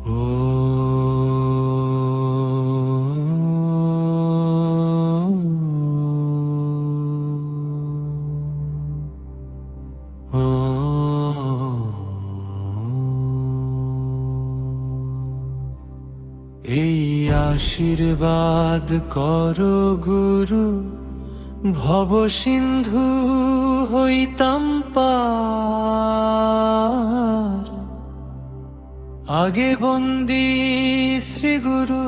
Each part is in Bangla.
এই আশীর্বাদ করো গুরু, ভব সিন্ধু হইতাম পার। আগে বন্দি শ্রী গুরু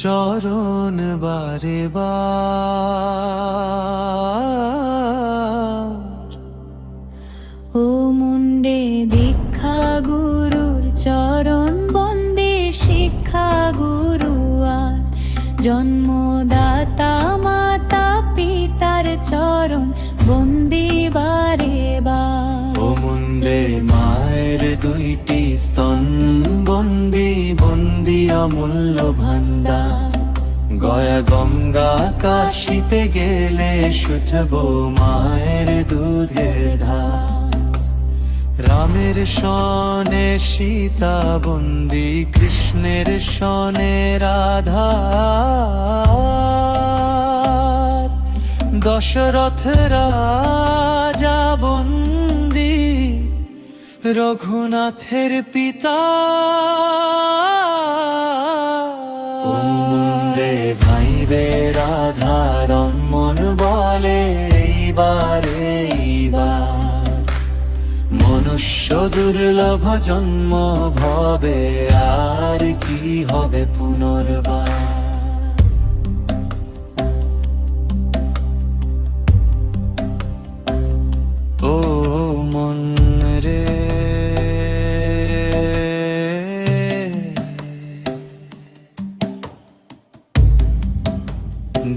চরণ বারে বার। ও মুন্ডে দীক্ষা গুরুর চরণ বন্দে শিক্ষা গুরু আর জন্মদাতা মাতা পিতার চরণ বন্দি বারে বার। ও মুন্ডে মায়ের দুইটি স্তন বন্দি বন্দি অমূল্য ভান্ডার। গয়া গঙ্গা কাশিতে গেলে শুধব মায়ের দুধের ধার। রামের সনে সীতা বন্দি কৃষ্ণের সনে রাধা। দশরথ রাজা বন্দি রঘুনাথের পিতা। মুন্ডে ভাইবে রাধা রমন বলে এইবার এইবার। মনুষ্য দুর্লভ জন্ম ভবে আর কি হবে পুনর্বার। ও মন রে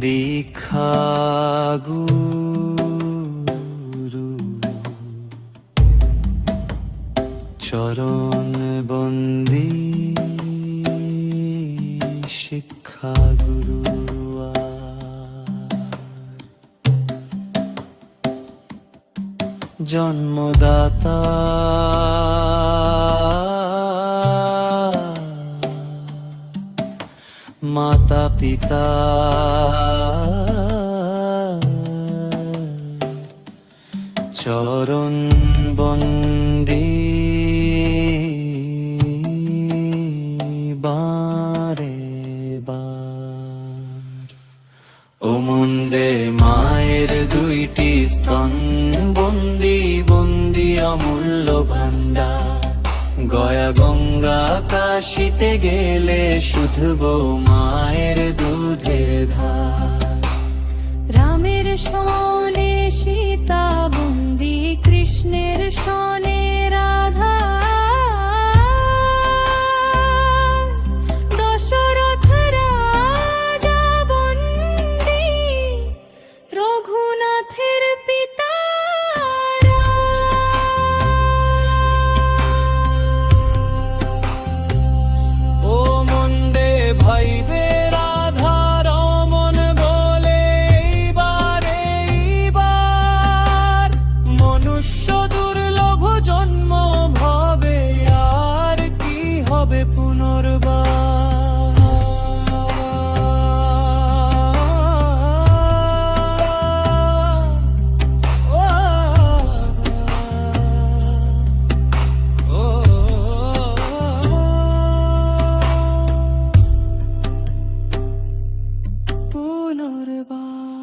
দীক্ষা গুরু চরণ বন্দি শিক্ষা গুরু জন্মদাতা মাতা পিতা। চরণ বন্দি বারে বার। ও মুন্ডে মায়ের দুইটি স্তন বন্দি বন্দি অমূল্য ভান্ডার। গয়া গঙ্গা কাশিতে গেলে শুধব মায়ের দুধের ধার। রামের সনে সীতা বন্দি কৃষ্ণের সনে রাধা। দশরথ রাজা বন্দি রঘুনাথের পিতা। ও মুন্ডে ভাইবে রাধা রমন বলে এইবার এইবার। মনুষ্য দুর্লভ জন্ম ভবে আর কি হবে পুনর্বার। পুনর্বার।